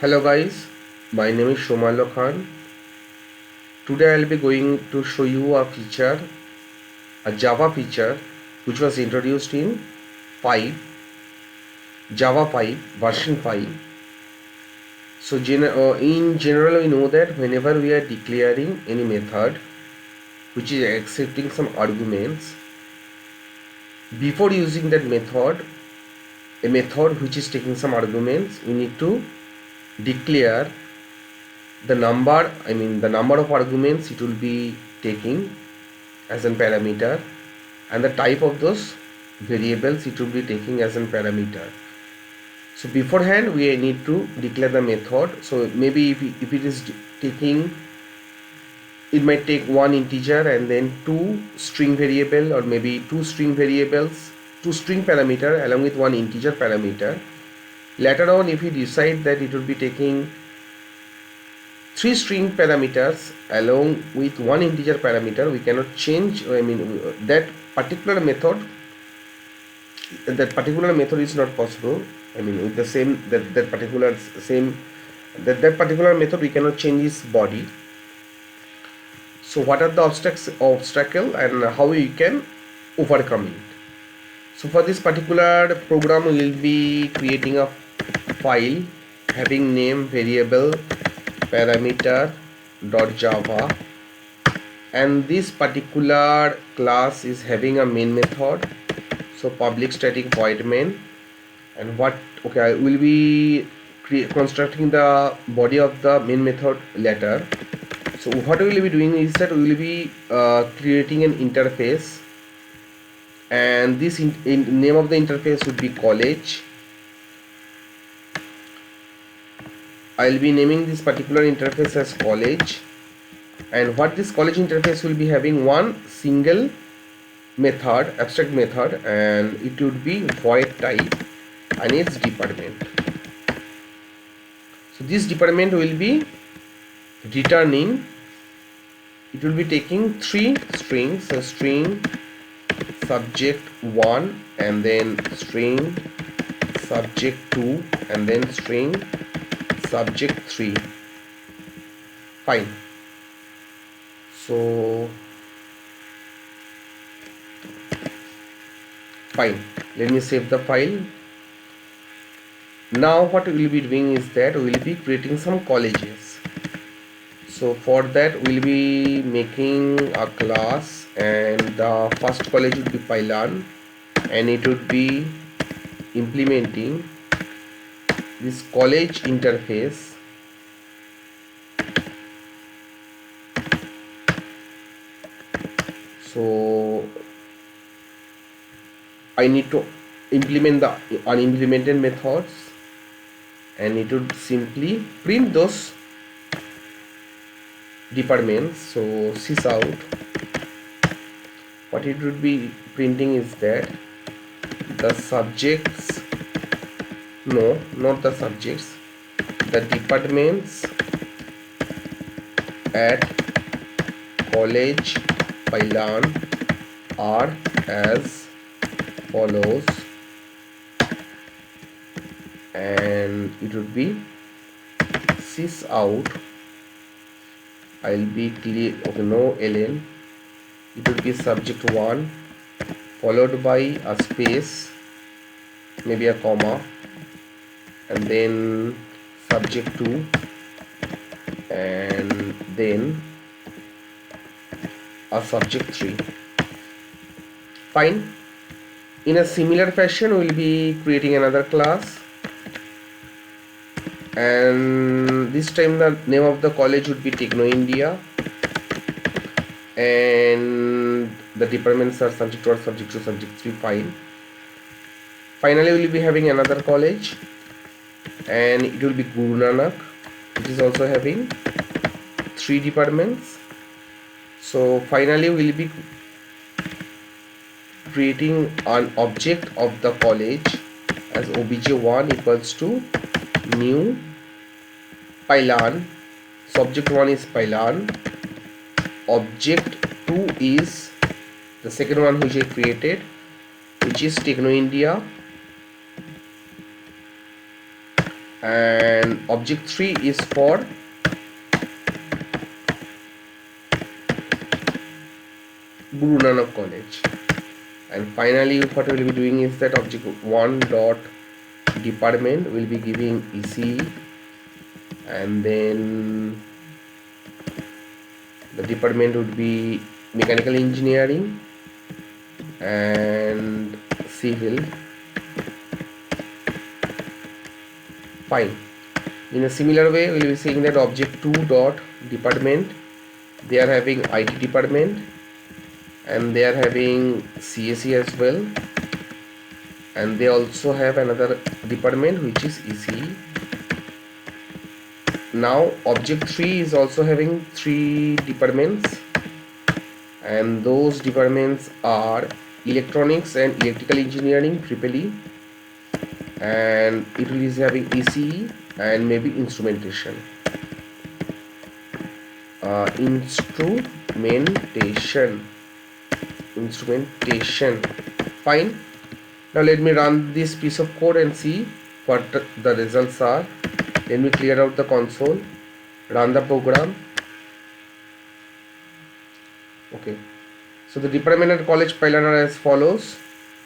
Hello guys, my name is Shomal Khan. Today I'll be going to show you a feature, a Java feature which was introduced in 5, Java 5 version 5. So in general we know that whenever we are declaring any method which is accepting some arguments, before using that method, a method which is taking some arguments, we need to declare the number of arguments it will be taking as a parameter and the type of those variables it will be taking as a parameter. So beforehand we need to declare the method. So maybe if it is taking, it might take one integer and then two string variable, or maybe two string variables, two string parameter along with one integer parameter. Later on, if we decide that it will be taking three string parameters along with one integer parameter, we cannot change that particular method. That particular method is not possible. With the same that particular method we cannot change its body. So what are the obstacle and how we can overcome it? So for this particular program we will be creating a file having name variable parameter.java, and this particular class is having a main method. So public static void main, and I will be constructing the body of the main method later. So what we will be doing is that we will be creating an interface, and this name of the interface would be college. I will be naming this particular interface as college, and what this college interface will be having one single method, abstract method, and it would be void type and its department. So this department will be returning, it will be taking three strings, so string subject 1 and then string subject 2 and then string subject 3. Fine. So fine, let me save the file. Now what we will be doing is that we will be creating some colleges. So for that we will be making a class, and the first college would be pylon, and it would be implementing this college interface. So I need to implement the unimplemented methods, and it would simply print those departments. So sysout, what it would be printing is that the subjects, no, not the subjects, the departments at college pylon are as follows, and it would be sysout. I'll be clear, okay, no ln, it would be subject 1 followed by a space, maybe a comma, and then subject 2, and then a subject 3. Fine. In a similar fashion we will be creating another class, and this time the name of the college would be Techno India, and the departments are subject 1, subject 2, subject 3. Fine. Finally we will be having another college, and it will be Guru Nanak, which is also having 3 departments. So finally we will be creating an object of the college as obj1 equals to new pylon. Subject 1 is pylon, object 2 is the second one which I created, which is Techno India, and object 3 is for Guru Nanak College. And finally what we will be doing is that object 1 dot department will be giving ECE, and then the department would be mechanical engineering and civil. Fine. In a similar way, we will be saying that object 2 dot department, they are having IT department and they are having CSE as well, and they also have another department which is ECE. Now object 3 is also having 3 departments, and those departments are electronics and electrical engineering EEE, and it is having ECE and maybe instrumentation. Instrumentation. Fine. Now let me run this piece of code and see what the results are. Let me clear out the console, run the program. Okay, so the department at college pylon are as follows.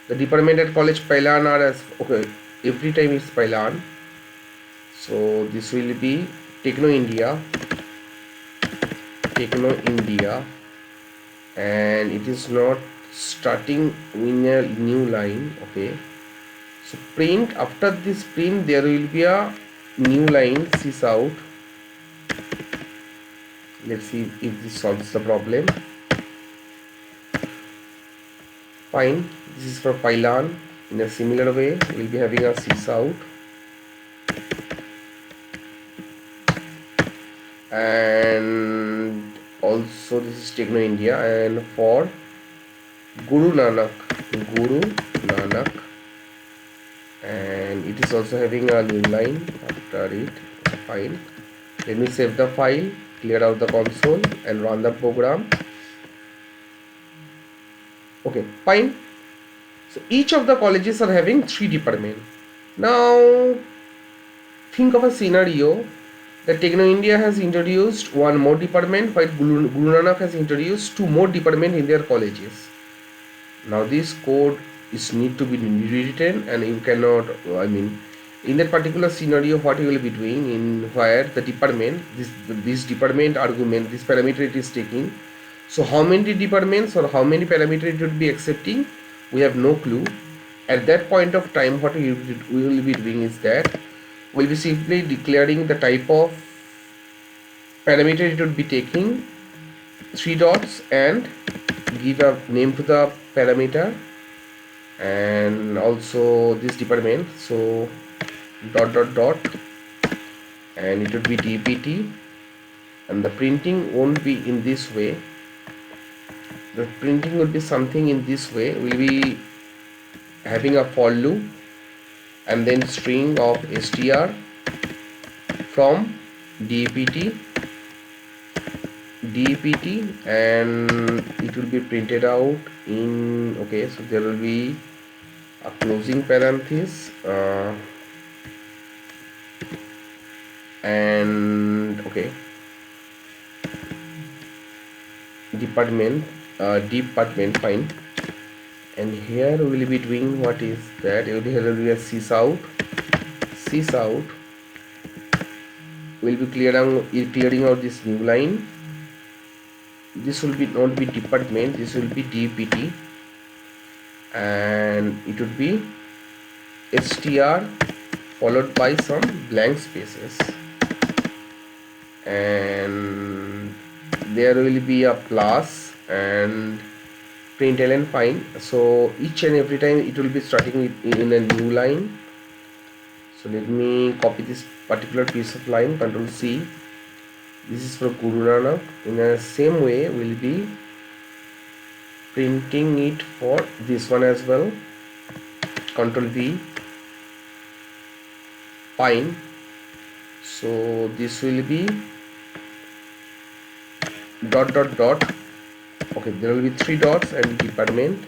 The department at college pylon are as, okay, every time it's pylon, so this will be Techno India, and it is not starting in a new line. Okay, so print, after this print there will be a new line sys out. Let's see if this solves the problem. Fine, this is for pylon. In a similar way, we'll be having a sys out, and also this is Techno India, and for Guru Nanak, and it is also having a new line after it. Fine, let me save the file, clear out the console and run the program. Okay, fine. So each of the colleges are having 3 departments. Now think of a scenario that Techno India has introduced 1 more department, while Guru Nanak has introduced 2 more departments in their colleges. Now this code is need to be rewritten, and you cannot, in that particular scenario, what you will be doing, in where the department, this department argument, this parameter it is taking. So how many departments or how many parameters it would be accepting, we have no clue. At that point of time, what we will be doing is that we'll be simply declaring the type of parameter it would be taking, 3 dots, and give a name to the parameter and also this department. So dot, and it would be dept, and the printing won't be in this way. The printing would be something in this way. We'll be having a for loop and then string of str from dept, and it will be printed out in, okay, so there will be a closing parenthesis, and okay, department, fine. And here we will be doing, what is that, here will be a sys out will be clearing out this new line. This will be not be department, this will be dept, and it would be str followed by some blank spaces, and there will be a plus and println. Fine. So each and every time it will be starting in a new line. So let me copy this particular piece of line, Ctrl C. This is for Guru Nanak. In the same way, we'll be printing it for this one as well. Ctrl V. Fine. So this will be dot. Okay, there will be 3 dots and department.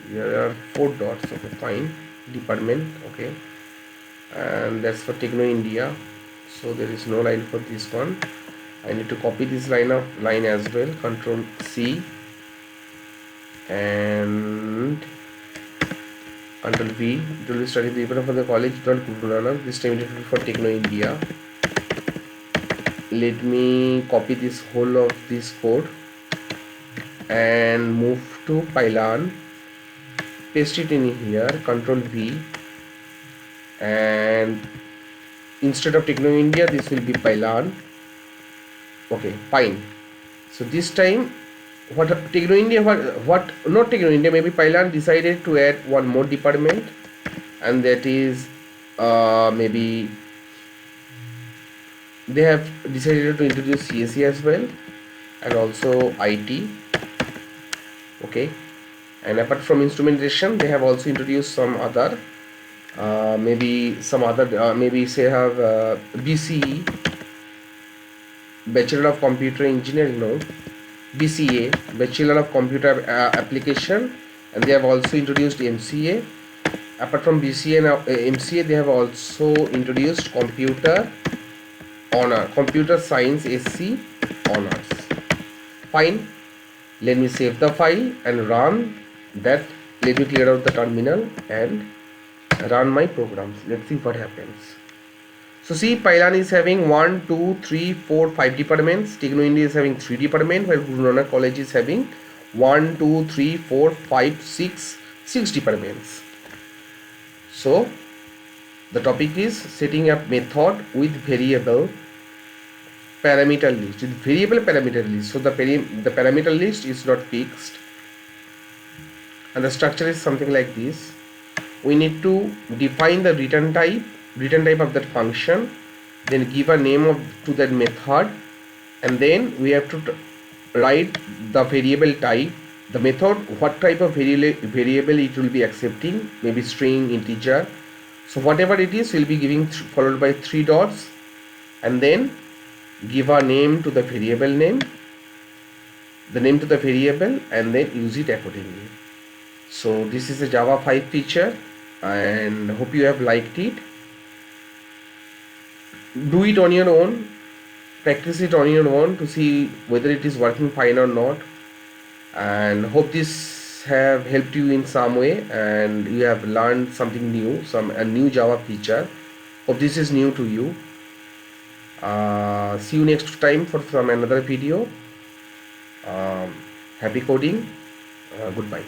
There are 4 dots. Okay, fine. department. Okay, and that's for Techno India, so there is no line for this one. I need to copy this line as well, Control C and Control V. It will be study the paper for the college Guru Nanak. This time it will be for Techno India. Let me copy this whole of this code and move to Pylon, paste it in here, Control V, and instead of Techno India this will be Pylon. Okay, fine. So this time what Techno India, what not Techno India, maybe Pylon decided to add one more department, and that is maybe they have decided to introduce CSE as well, and also IT. Okay, and apart from instrumentation they have also introduced some other maybe say have BCE, Bachelor of Computer Engineering, no, BCA, Bachelor of Computer Application, and they have also introduced MCA. Apart from BCA and MCA, they have also introduced Computer Science SC Honors. Fine. Let me save the file and run that. Let me clear out the terminal and run my programs. Let's see what happens. So see, Pylon is having 1, 2, 3, 4, 5 departments. Techno India is having 3 departments, while Guru Nanak College is having 1, 2, 3, 4, 5, 6 departments. So the topic is setting up method with variable parameter list, with variable parameter list. So the parameter list is not fixed, and the structure is something like this. We need to define the return type of that function, then give a name to that method, and then we have to write the variable type, the method, what type of variable it will be accepting, maybe string, integer. So whatever it is, we'll be giving followed by 3 dots, and then give a name to the variable name, the name to the variable, and then use it accordingly. So this is a Java 5 feature, and hope you have liked it. Do it on your own, practice it on your own to see whether it is working fine or not, and hope this have helped you in some way and you have learned something new, a new Java feature. Hope this is new to you. See you next time for some another video. Happy coding. Goodbye.